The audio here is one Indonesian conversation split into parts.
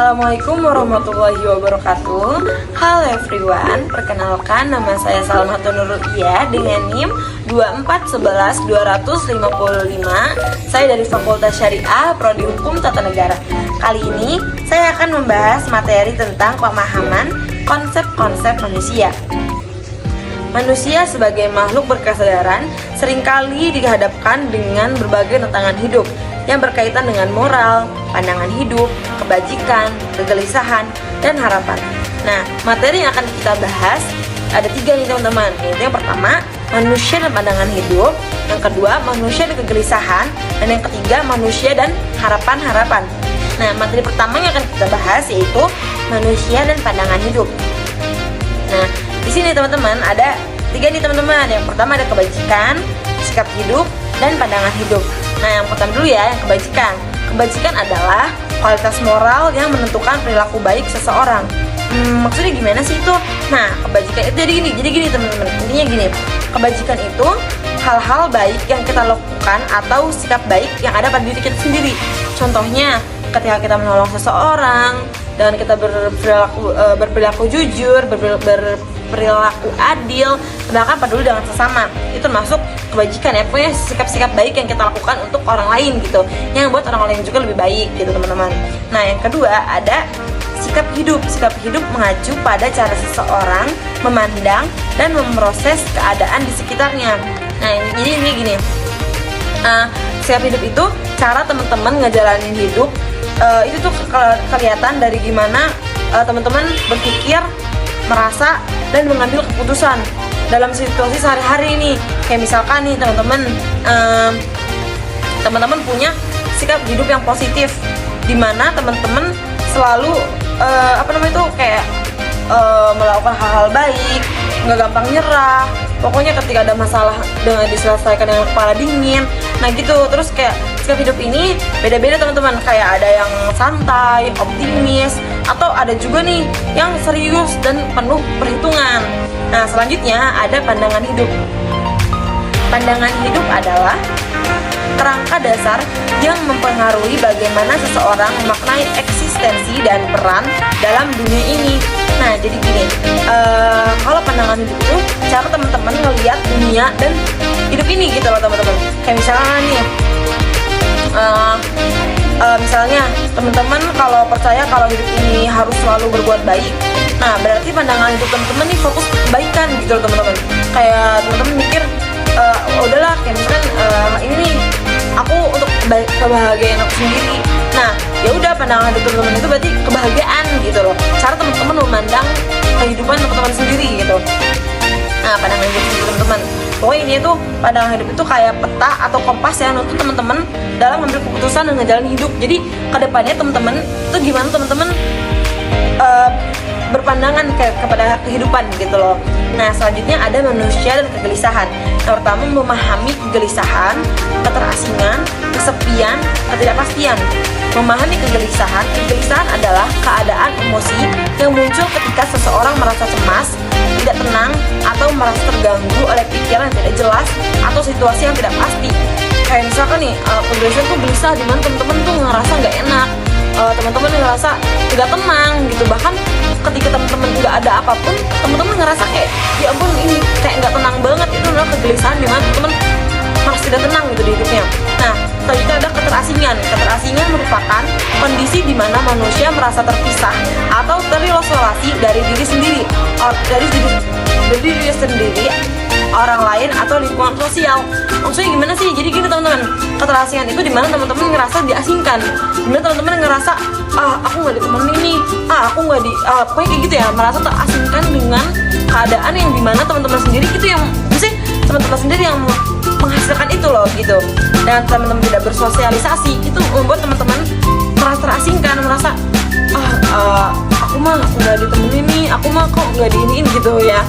Assalamualaikum warahmatullahi wabarakatuh. Halo everyone, perkenalkan nama saya Salmatul Nurru'iyah dengan NIM 2411255. Saya dari Fakultas Syariah Prodi Hukum Tata Negara. Kali ini saya akan membahas materi tentang pemahaman konsep-konsep manusia. Manusia sebagai makhluk berkesadaran seringkali dihadapkan dengan berbagai tantangan hidup yang berkaitan dengan moral, pandangan hidup, kebajikan, kegelisahan, dan harapan. Nah, materi yang akan kita bahas ada 3 nih teman-teman. Yaitu yang pertama, manusia dan pandangan hidup. Yang kedua, manusia dan kegelisahan. Dan yang ketiga, manusia dan harapan-harapan. Nah, materi pertama yang akan kita bahas yaitu manusia dan pandangan hidup. Nah, di sini teman-teman ada 3 nih teman-teman. Yang pertama ada kebajikan, sikap hidup, dan pandangan hidup. Nah, yang pertama dulu ya, yang kebajikan. Kebajikan adalah kualitas moral yang menentukan perilaku baik seseorang. Maksudnya gimana sih itu? Nah, kebajikan itu jadi gini teman-teman. Intinya gini, kebajikan itu hal-hal baik yang kita lakukan atau sikap baik yang ada pada diri kita sendiri. Contohnya, ketika kita menolong seseorang dan kita berperilaku jujur, berperilaku adil, bahkan peduli dengan sesama, itu termasuk kebajikan ya. Pokoknya sikap-sikap baik yang kita lakukan untuk orang lain gitu, yang buat orang lain juga lebih baik gitu teman-teman. Nah, yang kedua ada sikap hidup. Sikap hidup mengacu pada cara seseorang memandang dan memproses keadaan di sekitarnya. Nah, jadi ini gini, sikap hidup itu cara teman-teman ngejalanin hidup. Itu tuh kelihatan dari gimana teman-teman berpikir, merasa, dan mengambil keputusan dalam situasi sehari-hari ini. Kayak misalkan nih teman-teman punya sikap hidup yang positif, dimana teman-teman selalu melakukan hal-hal baik, nggak gampang nyerah. Pokoknya ketika ada masalah dengan diselesaikan dengan kepala dingin. Nah gitu. Terus kayak sikap hidup ini beda-beda teman-teman. Kayak ada yang santai, optimis, atau ada juga nih yang serius dan penuh perhitungan. Nah, selanjutnya ada pandangan hidup. Pandangan hidup adalah kerangka dasar yang mempengaruhi bagaimana seseorang memaknai eksistensi dan peran dalam dunia ini. Nah, jadi gini, kalau pandangan hidup itu cara teman-teman ngelihat dunia dan hidup ini gitu loh teman-teman. Kayak misalnya nih, misalnya teman-teman kalau percaya kalau hidup ini harus selalu berbuat baik, nah berarti pandangan hidup teman-teman nih fokus kebaikan gitu loh teman-teman. Kayak teman-teman mikir, udahlah kayak misalkan ini nih aku untuk kebahagiaan aku sendiri. Nah, ya udah pandangan hidup teman-teman itu berarti kebahagiaan gitu loh. Cara teman-teman memandang kehidupan teman-teman sendiri gitu. Nah, pandangan hidup teman-teman. Pokoknya ini tuh pandangan hidup itu kayak peta atau kompas yang nuntut teman-teman dalam mengambil keputusan dan ngejalanin hidup. Jadi kedepannya teman-teman itu gimana teman-teman berpandangan kepada kehidupan gitu loh. Nah, selanjutnya ada manusia dan kegelisahan. Yang pertama, memahami kegelisahan, keterasingan, kesepian, ketidakpastian. Memahami kegelisahan. Kegelisahan adalah keadaan emosi yang muncul ketika seseorang merasa cemas, tidak tenang, atau merasa terganggu oleh pikiran yang tidak jelas atau situasi yang tidak pasti. Kayak misalkan nih, kegelisahan tuh gelisah dimana teman-teman tuh ngerasa nggak enak, teman-teman ngerasa tidak tenang gitu. Bahkan ketika teman-teman nggak ada apapun, teman-teman ngerasa kayak ya ampun ini kayak nggak tenang banget. Itu adalah kegelisahan dimana teman-teman merasa tidak tenang gitu di hidupnya. Nah, selanjutnya ada keterasingan. Keterasingan merupakan kondisi di mana manusia merasa terpisah atau terisolasi dari diri sendiri, dari diri sendiri, orang lain, atau lingkungan sosial. Maksudnya gimana sih? Jadi gini teman-teman, keterasingan itu dimana teman-teman ngerasa diasingkan, dimana teman-teman ngerasa aku nggak ditemenin nih, aku nggak pokoknya kayak gitu ya, merasa terasingkan dengan keadaan yang dimana teman-teman sendiri itu yang misalnya teman-teman sendiri yang menghasilkan itu loh gitu. Dan teman-teman tidak bersosialisasi, itu membuat teman-teman merasa terasingkan, merasa aku mah nggak ditemenin nih, aku mah kok nggak diiniin gitu ya.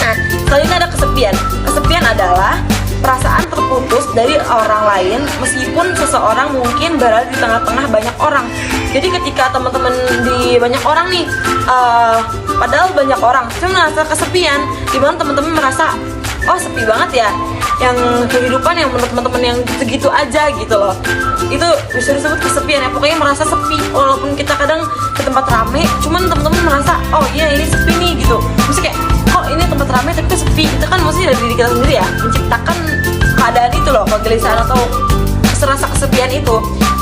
Nah, selanjutnya ada kesepian. Kesepian adalah perasaan terputus dari orang lain meskipun seseorang mungkin berada di tengah-tengah banyak orang. Jadi ketika teman-teman di banyak orang nih, padahal banyak orang, saya merasa kesepian, dimana teman-teman merasa oh sepi banget ya, yang kehidupan yang menurut teman-teman yang gitu-gitu aja gitu loh, itu bisa disebut kesepian ya. Pokoknya merasa sepi walaupun kita kadang ke tempat rame, cuman teman-teman merasa oh iya ini sepi nih gitu. Mesti kayak kok ini tempat rame tapi kok sepi, itu kan maksudnya dari diri kita sendiri ya, menciptakan keadaan itu loh, kegelisahan atau serasa kesepian itu.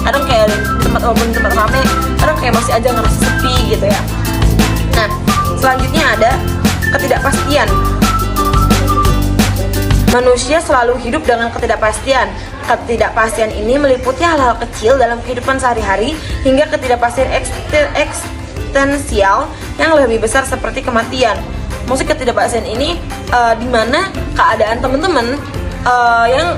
Kadang kayak di tempat walaupun tempat rame, kadang kayak masih aja ngerasa sepi gitu ya. Nah, selanjutnya ada ketidakpastian. Manusia selalu hidup dengan ketidakpastian. Ketidakpastian ini meliputi hal-hal kecil dalam kehidupan sehari-hari hingga ketidakpastian eksistensial yang lebih besar seperti kematian. Maksud ketidakpastian ini di mana keadaan teman-teman yang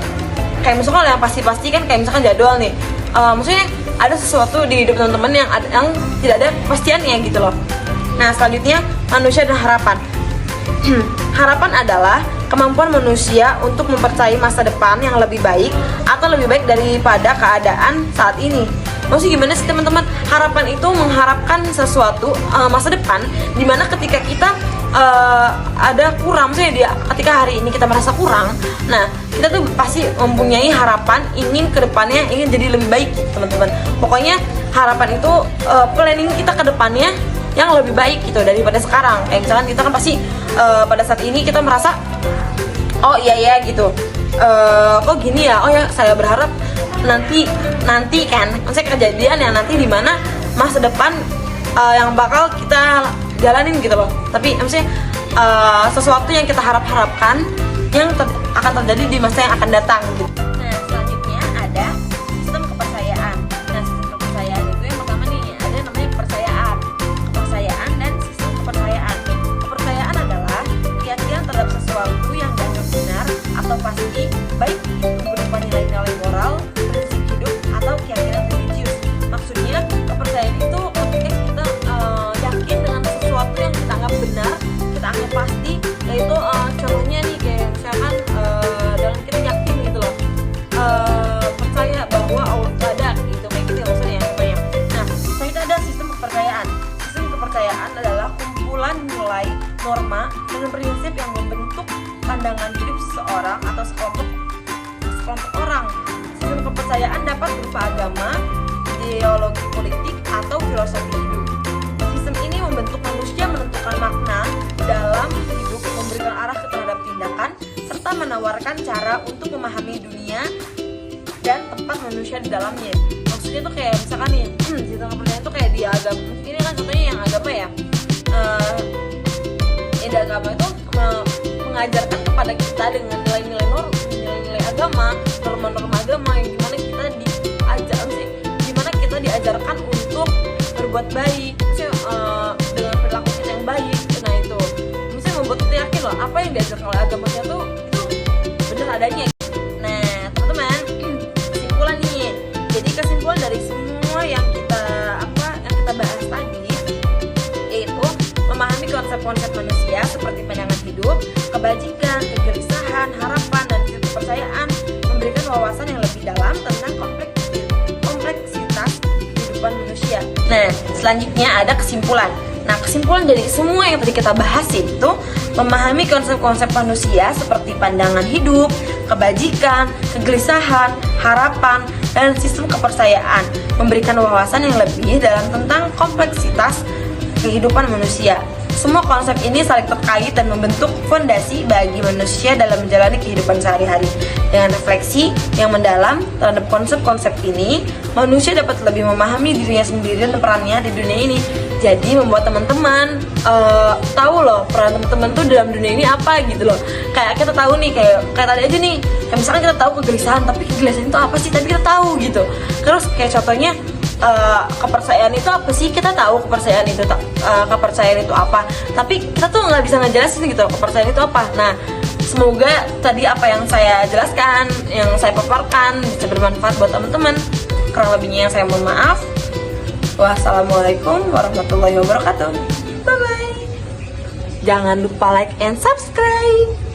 kayak misalkan yang pasti-pasti kan, kayak misalkan jadwal nih. Maksudnya ada sesuatu di hidup teman-teman yang tidak ada kepastiannya gitu loh. Nah, selanjutnya manusia dan harapan. Harapan adalah kemampuan manusia untuk mempercayai masa depan yang lebih baik atau lebih baik daripada keadaan saat ini. Maksudnya gimana sih teman-teman? Harapan itu mengharapkan sesuatu masa depan dimana ketika kita ada kurang, maksudnya ketika hari ini kita merasa kurang, nah kita tuh pasti mempunyai harapan ingin kedepannya ingin jadi lebih baik teman-teman. Pokoknya harapan itu planning kita ke depannya yang lebih baik gitu daripada sekarang. Kayak misalkan kita kan pasti pada saat ini kita merasa oh iya gitu, kok gini ya, oh ya saya berharap nanti kan maksudnya kejadian yang nanti dimana masa depan yang bakal kita jalanin gitu loh. Tapi maksudnya sesuatu yang kita harapkan yang akan terjadi di masa yang akan datang gitu. Nah, selanjutnya ada sistem kepercayaan. Nah, sistem kepercayaan itu yang pertama nih ada namanya kepercayaan dan sistem kepercayaan. Kepercayaan adalah keyakinan terhadap sesuatu yang dianggap benar atau pasti, baik berupa nilai-nilai moral, prinsip hidup, atau keyakinan religius. Maksudnya kepercayaan itu ketika kita yakin dengan sesuatu yang kita anggap benar, kita anggap pasti, yaitu contohnya nih kayak misalkan dalam kita yakin gitu loh, percaya bahwa Allah itu ada gitu, kayak gitu ya maksudnya ya. Nah, selanjutnya ada sistem kepercayaan. Sistem kepercayaan adalah kumpulan nilai, norma, dan prinsip yang membentuk pandangan hidup seseorang atau sekelompok orang. Sistem kepercayaan dapat berupa agama, ideologi politik, atau filosofi hidup. Sistem ini membentuk manusia menentukan makna dalam hidup, memberikan arah terhadap tindakan, serta menawarkan cara untuk memahami dunia dan tempat manusia di dalamnya. Maksudnya tuh kayak misalkan nih, sistem kepercayaan tuh kayak di agama. Ini kan contohnya yang agama ya. Di agama itu mengajarkan kepada kita dengan nilai-nilai agama, norma-norma agama yang dimana kita diajarkan untuk berbuat baik, dengan perilaku kita yang baik. Nah itu misalnya membuat kita yakin loh apa yang diajarkan oleh agama kita tuh itu benar adanya. Nah teman-teman, kesimpulan nih, jadi kesimpulan dari semua yang kita bahas tadi yaitu memahami konsep-konsep manusia seperti pandangan hidup, kebajikan, kegelisahan, harapan, dan kepercayaan memberikan wawasan yang lebih dalam tentang kompleksitas kehidupan manusia. Nah, selanjutnya ada kesimpulan. Nah, kesimpulan dari semua yang tadi kita bahas itu memahami konsep-konsep manusia seperti pandangan hidup, kebajikan, kegelisahan, harapan, dan sistem kepercayaan memberikan wawasan yang lebih dalam tentang kompleksitas kehidupan manusia. Semua konsep ini saling terkait dan membentuk fondasi bagi manusia dalam menjalani kehidupan sehari-hari. Dengan refleksi yang mendalam terhadap konsep-konsep ini, manusia dapat lebih memahami dirinya sendiri dan perannya di dunia ini. Jadi membuat teman-teman tahu loh peran teman-teman tuh dalam dunia ini apa gitu loh. Kayak kita tahu nih, kayak tadi aja nih, kayak misalkan kita tahu kegelisahan, tapi kegelisahan itu apa sih? Tapi kita tahu gitu. Terus kayak contohnya kepercayaan itu apa sih? Kita tahu kepercayaan itu apa, tapi kita tuh nggak bisa ngejelasin gitu kepercayaan itu apa. Nah, semoga tadi apa yang saya jelaskan, yang saya paparkan bisa bermanfaat buat teman-teman. Kurang lebihnya saya mohon maaf. Wassalamualaikum warahmatullahi wabarakatuh. Bye bye. Jangan lupa like and subscribe.